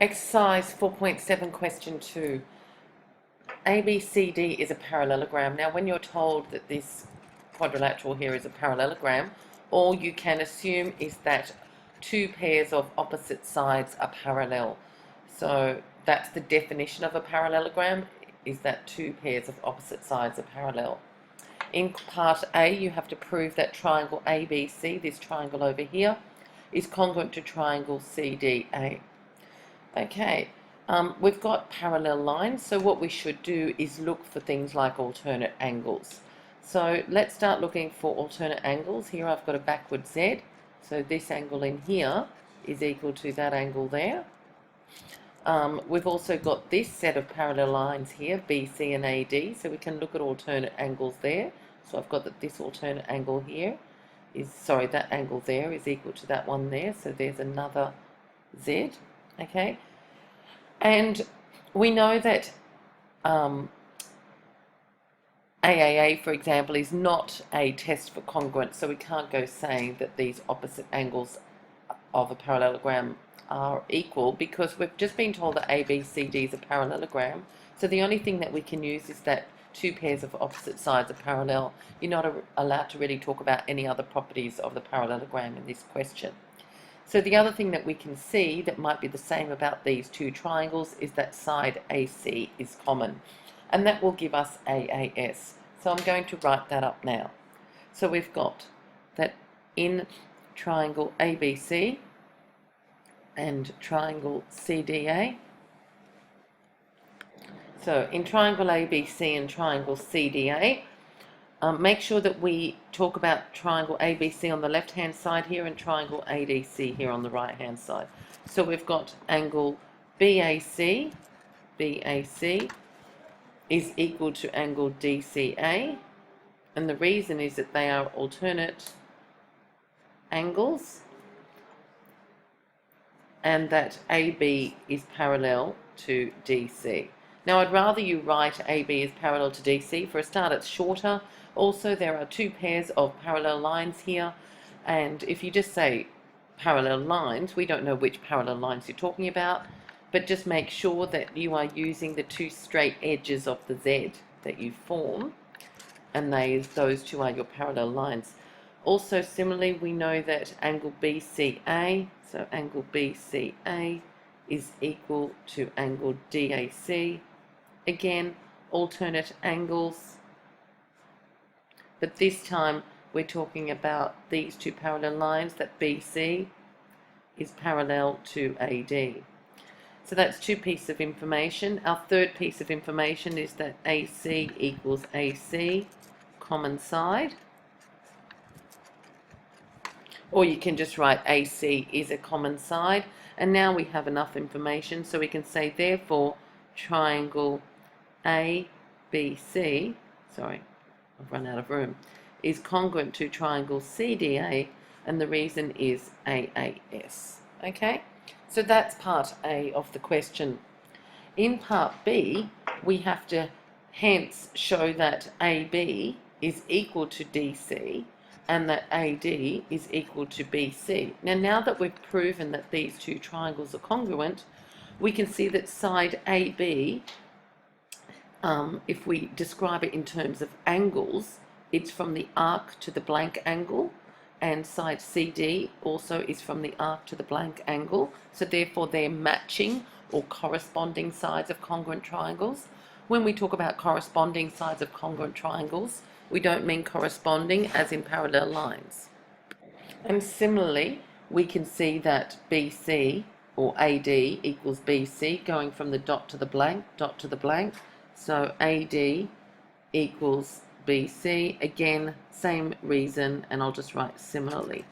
Exercise 4.7, question 2. ABCD is a parallelogram. Now, when you're told that this quadrilateral here is a parallelogram, all you can assume is that two pairs of opposite sides are parallel. So that's the definition of a parallelogram, is that two pairs of opposite sides are parallel. In part A, you have to prove that triangle ABC, this triangle over here, is congruent to triangle CDA. Okay, we've got parallel lines, so what we should do is look for things like alternate angles. So let's start looking for alternate angles. Here I've got a backward Z, so this angle in here is equal to that angle there. We've also got this set of parallel lines here, BC and AD, so we can look at alternate angles there. So I've got that this alternate angle here is, sorry, that angle there is equal to that one there, so there's another Z. Okay, and we know that AAA, for example, is not a test for congruence, so we can't go saying that these opposite angles of a parallelogram are equal, because we've just been told that ABCD is a parallelogram, so the only thing that we can use is that two pairs of opposite sides are parallel. You're not allowed to really talk about any other properties of the parallelogram in this question. So the other thing that we can see that might be the same about these two triangles is that side AC is common, and that will give us AAS. So I'm going to write that up now. So we've got that in triangle ABC and triangle CDA. So in triangle ABC and triangle CDA, make sure that we talk about triangle ABC on the left-hand side here and triangle ADC here on the right-hand side. So we've got angle BAC is equal to angle DCA, and the reason is that they are alternate angles and that AB is parallel to DC. Now, I'd rather you write AB is parallel to DC. For a start, it's shorter. Also, there are two pairs of parallel lines here, and if you just say parallel lines, we don't know which parallel lines you're talking about, but just make sure that you are using the two straight edges of the Z that you form, and those two are your parallel lines. Also, similarly, we know that angle BCA, so angle BCA is equal to angle DAC. Again, alternate angles, but this time we're talking about these two parallel lines, that BC is parallel to AD. So that's two pieces of information. Our third piece of information is that AC equals AC, common side. Or you can just write AC is a common side. And now we have enough information, so we can say, therefore, triangle ABC, sorry, I've run out of room, is congruent to triangle CDA, and the reason is AAS. Okay, so that's part A of the question. In part B, we have to hence show that AB is equal to DC and that AD is equal to BC. Now that we've proven that these two triangles are congruent, we can see that side AB, if we describe it in terms of angles, it's from the arc to the blank angle, and side CD also is from the arc to the blank angle, so therefore they're matching or corresponding sides of congruent triangles. When we talk about corresponding sides of congruent triangles, we don't mean corresponding as in parallel lines. And similarly, we can see that BC or AD equals BC, going from the dot to the blank, dot to the blank. So AD equals BC, again, same reason, and I'll just write similarly,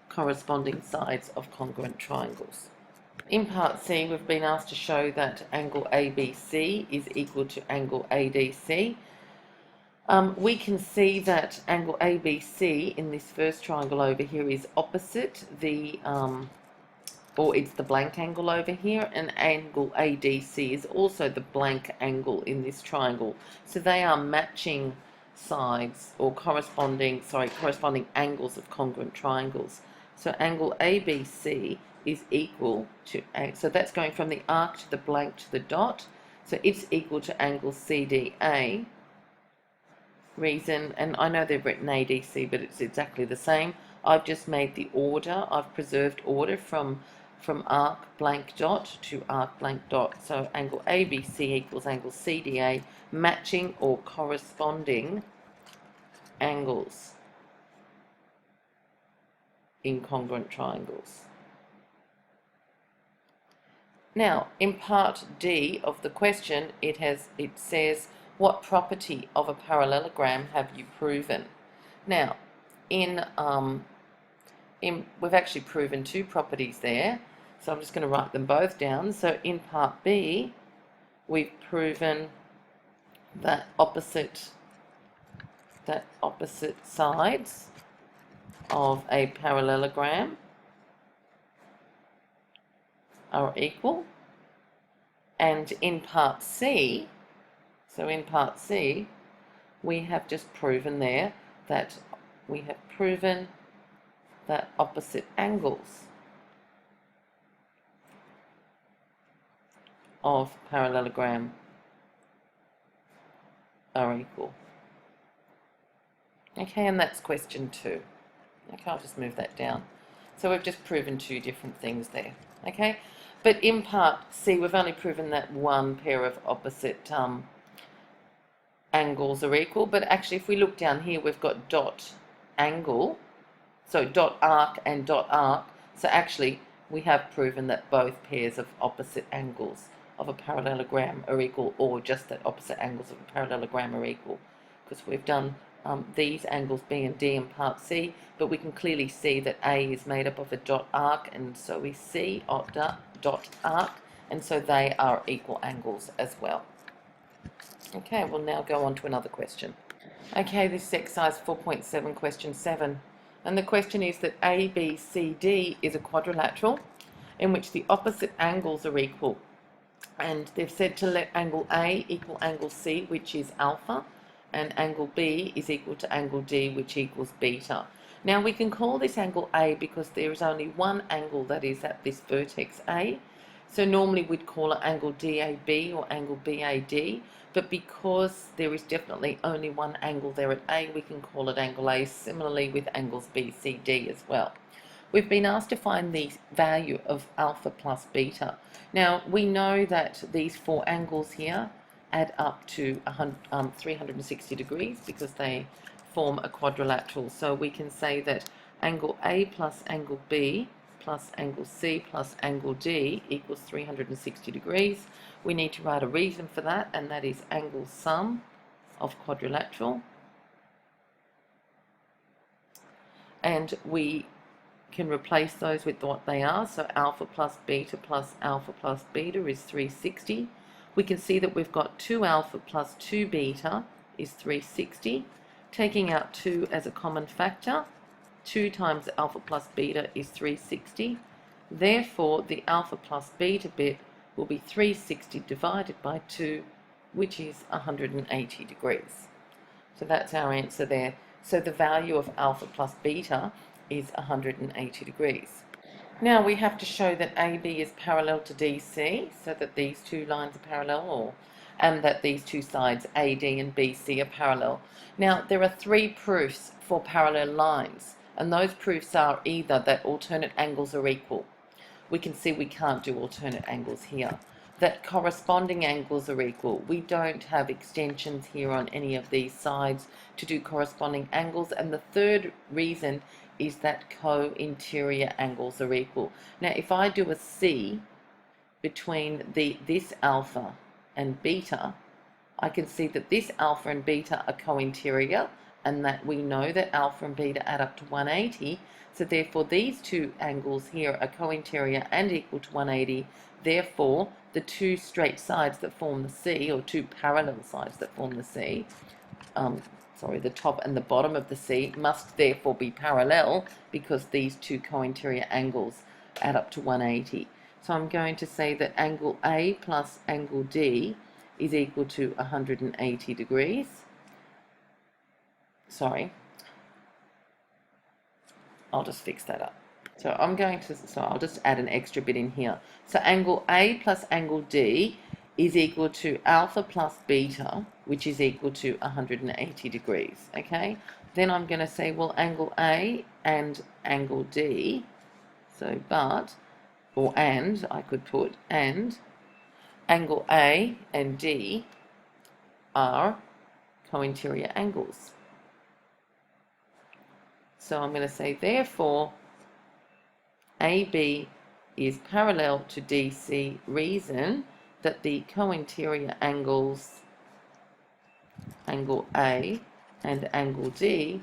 corresponding sides of congruent triangles. In part C, we've been asked to show that angle ABC is equal to angle ADC. We can see that angle ABC in this first triangle over here is opposite the, or it's the blank angle over here, and angle ADC is also the blank angle in this triangle. So they are matching sides or corresponding angles of congruent triangles. So angle ABC is equal to, so that's going from the arc to the blank to the dot, so it's equal to angle CDA. Reason, and I know they've written ADC, but it's exactly the same. I've just made the order, I've preserved order from arc blank dot to arc blank dot. So angle ABC equals angle CDA, matching or corresponding angles in congruent triangles. Now, in part D of the question, it says, what property of a parallelogram have you proven? Now, we've actually proven two properties there, so I'm just going to write them both down. So in part B, we've proven that opposite sides of a parallelogram are equal. And in part C, so in part C, we have just proven there that opposite angles of parallelogram are equal. Okay, and that's question 2. Okay, I'll just move that down. So we've just proven two different things there. Okay, but in part C, we've only proven that one pair of opposite angles are equal, but actually if we look down here, we've got dot angle, so dot arc and dot arc, so actually we have proven that both pairs of opposite angles of a parallelogram are equal, or just that opposite angles of a parallelogram are equal, because we've done these angles B and D in part C, but we can clearly see that A is made up of a dot arc, and so we see dot arc, and so they are equal angles as well. Okay, we'll now go on to another question. Okay, this is exercise 4.7, question 7. And the question is that ABCD is a quadrilateral in which the opposite angles are equal. And they've said to let angle A equal angle C, which is alpha, and angle B is equal to angle D, which equals beta. Now we can call this angle A because there is only one angle that is at this vertex A. So normally we'd call it angle DAB or angle BAD, but because there is definitely only one angle there at A, we can call it angle A, similarly with angles BCD as well. We've been asked to find the value of alpha plus beta. Now we know that these four angles here add up to 360 degrees because they form a quadrilateral. So we can say that angle A plus angle B plus angle C plus angle D equals 360 degrees. We need to write a reason for that, and that is angle sum of quadrilateral. And we can replace those with what they are. So alpha plus beta is 360. We can see that we've got 2 alpha plus 2 beta is 360. Taking out 2 as a common factor, 2 times alpha plus beta is 360. Therefore, the alpha plus beta bit will be 360 divided by 2, which is 180 degrees. So that's our answer there. So the value of alpha plus beta is 180 degrees. Now we have to show that AB is parallel to DC, so that these two lines are parallel, and that these two sides AD and BC are parallel. Now there are 3 proofs for parallel lines, and those proofs are either that alternate angles are equal. We can see we can't do alternate angles here. That corresponding angles are equal. We don't have extensions here on any of these sides to do corresponding angles. And the third reason is that co-interior angles are equal. Now if I do a C between this alpha and beta, I can see that this alpha and beta are co-interior, and that we know that alpha and beta add up to 180. So therefore these two angles here are co-interior and equal to 180. Therefore the two straight sides that form the C, or two parallel sides that form the C, the top and the bottom of the C, must therefore be parallel, because these two co-interior angles add up to 180. So I'm going to say that angle A plus angle D is equal to 180 degrees. Sorry, I'll just fix that up. So I'll just add an extra bit in here. So angle A plus angle D is equal to alpha plus beta, which is equal to 180 degrees, okay? Then I'm going to say, well, angle A and angle D, so I could put, and angle A and D are co-interior angles. So I'm going to say, therefore, AB is parallel to DC, reason that the co-interior angles, angle A and angle D,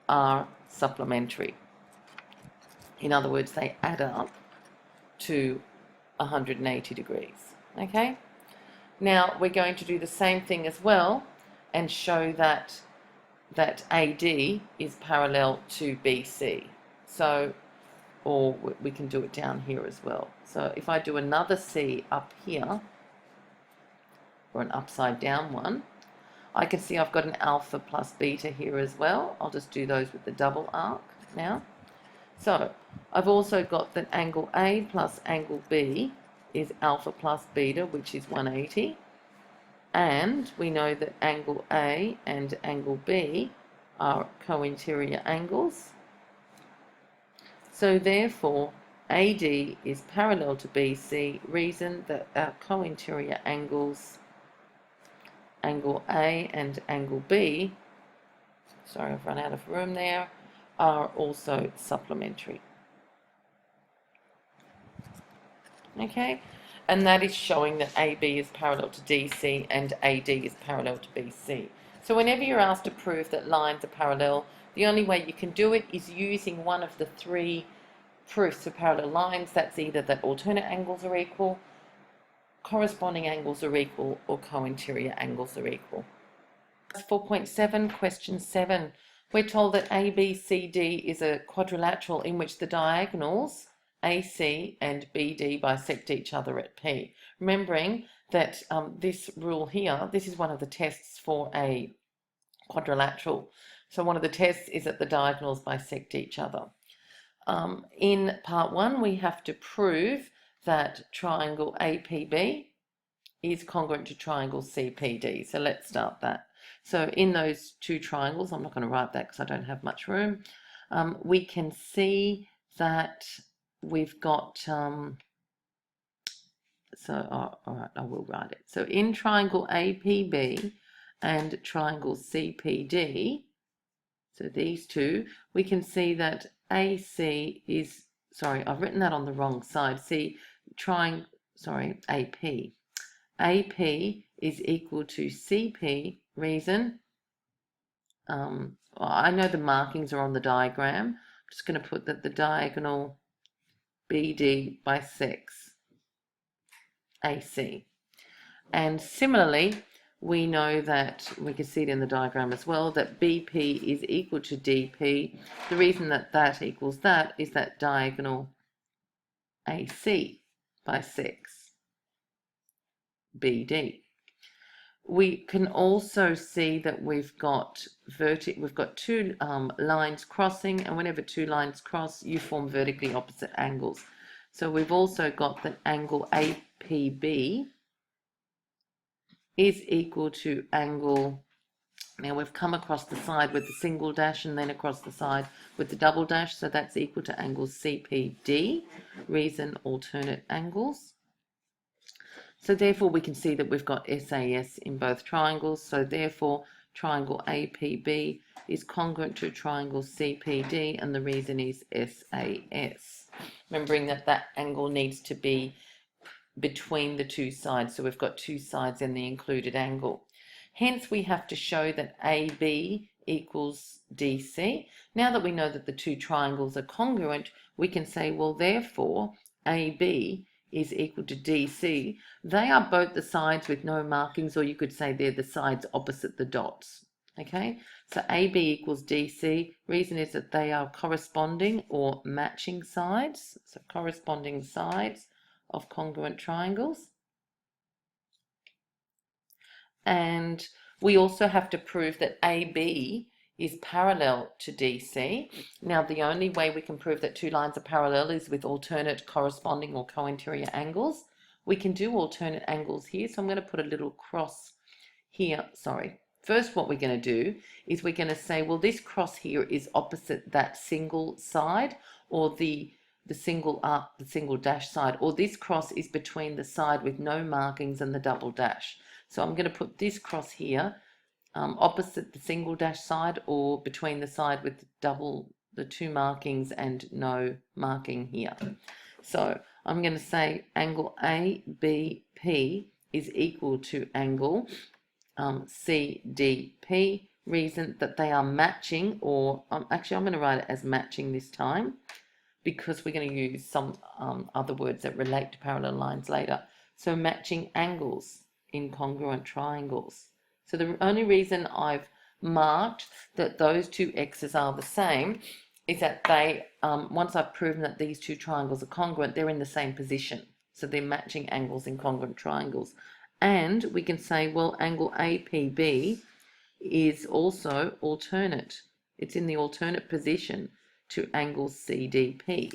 are supplementary. In other words, they add up to 180 degrees. Okay? Now we're going to do the same thing as well and show that AD is parallel to BC. So, or we can do it down here as well. So if I do another C up here, or an upside down one, I can see I've got an alpha plus beta here as well. I'll just do those with the double arc now. So I've also got that angle A plus angle B is alpha plus beta, which is 180. And we know that angle A and angle B are co-interior angles. So therefore, AD is parallel to BC, reason that our co-interior angles, angle A and angle B, sorry, I've run out of room there, are also supplementary. Okay, and that is showing that AB is parallel to DC and AD is parallel to BC. So whenever you're asked to prove that lines are parallel, the only way you can do it is using one of the three proofs for parallel lines. That's either that alternate angles are equal, corresponding angles are equal, or co-interior angles are equal. 4.7, question 7. We're told that ABCD is a quadrilateral in which the diagonals AC and BD bisect each other at P. Remembering that this rule here, this is one of the tests for a quadrilateral. So one of the tests is that the diagonals bisect each other. In part 1, we have to prove that triangle APB is congruent to triangle CPD. So let's start that. So in those two triangles, I'm not going to write that because I don't have much room, we can see that we've got, all right, I will write it. So in triangle APB and triangle CPD, so these two, we can see that AC is, sorry, I've written that on the wrong side. See, AP. AP is equal to CP, reason, I know the markings are on the diagram. I'm just going to put that the diagonal BD bisects AC. And similarly, we know that, we can see it in the diagram as well, that BP is equal to DP. The reason that that equals that is that diagonal AC bisects BD. We can also see that we've got two lines crossing, and whenever two lines cross, you form vertically opposite angles. So we've also got that angle APB is equal to angle, now we've come across the side with the single dash and then across the side with the double dash, so that's equal to angle CPD, reason alternate angles. So therefore we can see that we've got SAS in both triangles, so therefore triangle APB is congruent to triangle CPD, and the reason is SAS. Remembering that that angle needs to be between the two sides, so we've got two sides in the included angle. Hence we have to show that AB equals DC. Now that we know that the two triangles are congruent, we can say, well, therefore AB is equal to DC. They are both the sides with no markings, or you could say they're the sides opposite the dots. Okay, so AB equals DC. Reason is that they are corresponding or matching sides, so corresponding sides of congruent triangles. And we also have to prove that AB is parallel to DC. Now, the only way we can prove that two lines are parallel is with alternate corresponding or co-interior angles. We can do alternate angles here, so I'm going to put a little cross here. Sorry. First, what we're going to do is we're going to say, well, this cross here is opposite that single side, or the single arc, the single dash side, or this cross is between the side with no markings and the double dash. So I'm going to put this cross here opposite the single dash side, or between the side with the two markings and no marking here. So I'm going to say angle ABP is equal to angle CDP. Reason that they are matching, or actually I'm going to write it as matching this time, because we're going to use some other words that relate to parallel lines later. So matching angles in congruent triangles. So the only reason I've marked that those two x's are the same is that they, once I've proven that these two triangles are congruent, they're in the same position. So they're matching angles in congruent triangles. And we can say, well, angle APB is also alternate. It's in the alternate position to angle CDP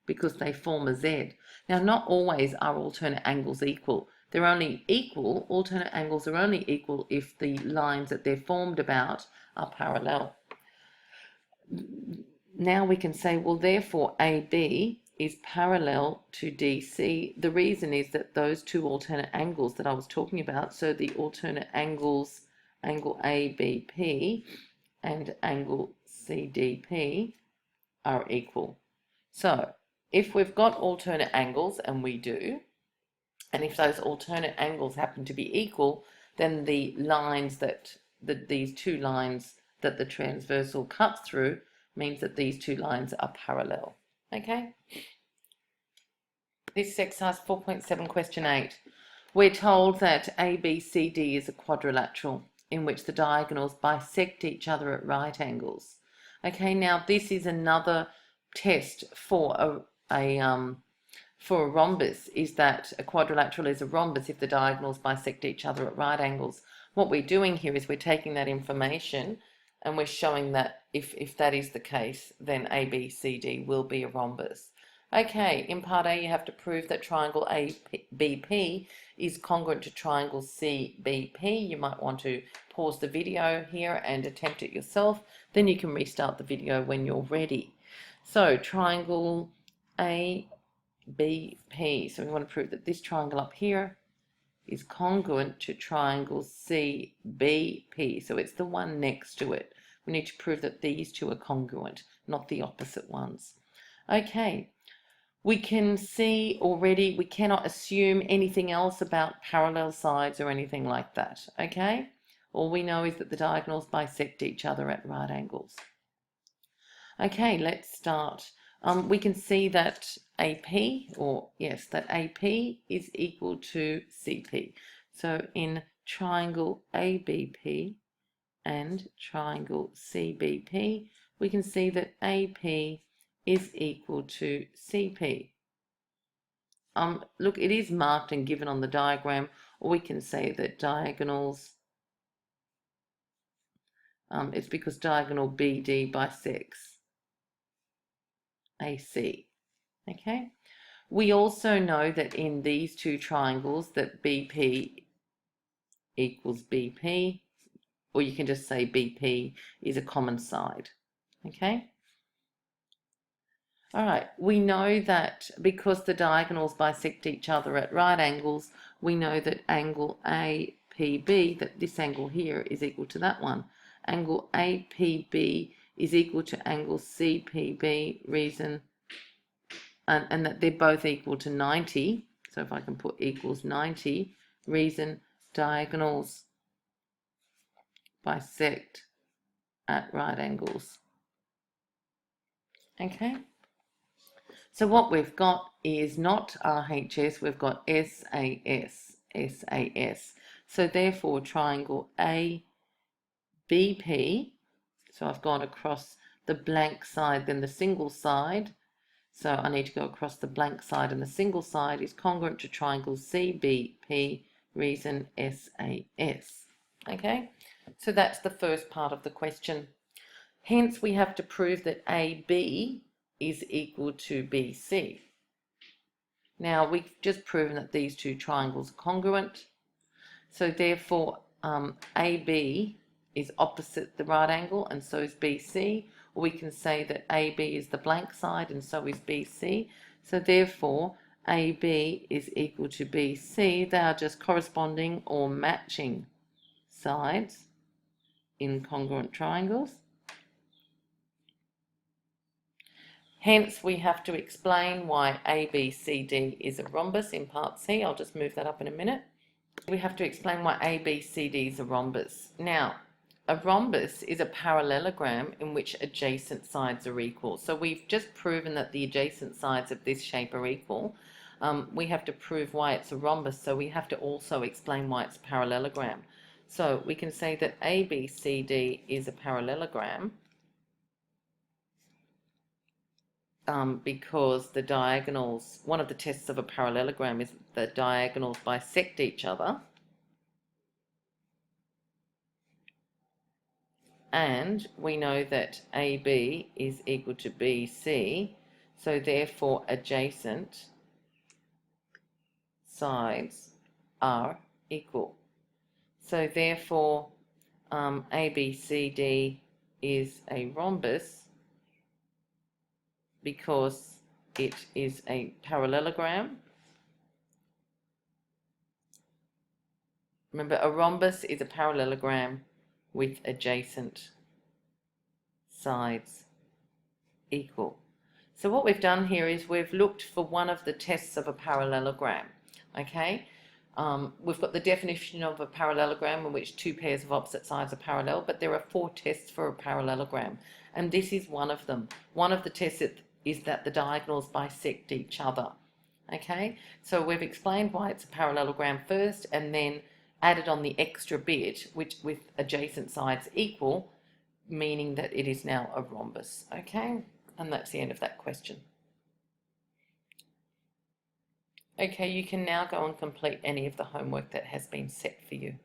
because they form a Z. Now, not always are alternate angles equal. They're only equal, alternate angles are only equal if the lines that they're formed about are parallel. Now we can say, well, therefore AB is parallel to DC. The reason is that those two alternate angles that I was talking about, so the alternate angles, angle ABP and angle CDP, are equal. So if we've got alternate angles, and we do, and if those alternate angles happen to be equal, then the lines that these two lines that the transversal cuts through means that these two lines are parallel. Okay? This is exercise 4.7, question 8. We're told that ABCD is a quadrilateral in which the diagonals bisect each other at right angles. Okay, now this is another test for a rhombus, is that a quadrilateral is a rhombus if the diagonals bisect each other at right angles. What we're doing here is we're taking that information and we're showing that if that is the case, then ABCD will be a rhombus. Okay, in part A you have to prove that triangle ABP is congruent to triangle CBP. You might want to pause the video here and attempt it yourself. Then you can restart the video when you're ready. So triangle ABP. So we want to prove that this triangle up here is congruent to triangle CBP. So it's the one next to it. We need to prove that these two are congruent, not the opposite ones. Okay, we can see already we cannot assume anything else about parallel sides or anything like that. Okay, all we know is that the diagonals bisect each other at right angles. Okay, let's start. We can see that AP, or yes, that AP is equal to CP. So in triangle ABP and triangle CBP, we can see that AP is equal to CP. Look, it is marked and given on the diagram, or we can say that diagonals, it's because diagonal BD bisects AC. Okay, we also know that in these two triangles that BP equals BP, or you can just say BP is a common side. Okay, all right, we know that because the diagonals bisect each other at right angles, we know that angle APB, that this angle here is equal to that one. Angle APB is equal to angle CPB, reason, and that they're both equal to 90. So if I can put equals 90, reason diagonals bisect at right angles. Okay, so what we've got is not RHS, we've got SAS, SAS. So therefore triangle ABP, so I've gone across the blank side, then the single side. So I need to go across the blank side, and the single side is congruent to triangle CBP, reason SAS. Okay, so that's the first part of the question. Hence, we have to prove that AB is equal to BC. Now, we've just proven that these two triangles are congruent. So therefore, AB is opposite the right angle, and so is BC. Or we can say that AB is the blank side, and so is BC. So therefore, AB is equal to BC. They are just corresponding or matching sides in congruent triangles. Hence, we have to explain why ABCD is a rhombus in part C. I'll just move that up in a minute. We have to explain why ABCD is a rhombus. Now, a rhombus is a parallelogram in which adjacent sides are equal. So we've just proven that the adjacent sides of this shape are equal. We have to prove why it's a rhombus, so we have to also explain why it's a parallelogram. So we can say that ABCD is a parallelogram because the diagonals, one of the tests of a parallelogram is that the diagonals bisect each other, and we know that AB is equal to BC, so therefore adjacent sides are equal. So therefore ABCD is a rhombus because it is a parallelogram. Remember, a rhombus is a parallelogram with adjacent sides equal. So what we've done here is we've looked for one of the tests of a parallelogram. Okay, we've got the definition of a parallelogram in which two pairs of opposite sides are parallel, but there are 4 tests for a parallelogram, and this is one of them. One of the tests is that the diagonals bisect each other. Okay, so we've explained why it's a parallelogram first, and then added on the extra bit, which with adjacent sides equal, meaning that it is now a rhombus. Okay, and that's the end of that question. Okay, you can now go and complete any of the homework that has been set for you.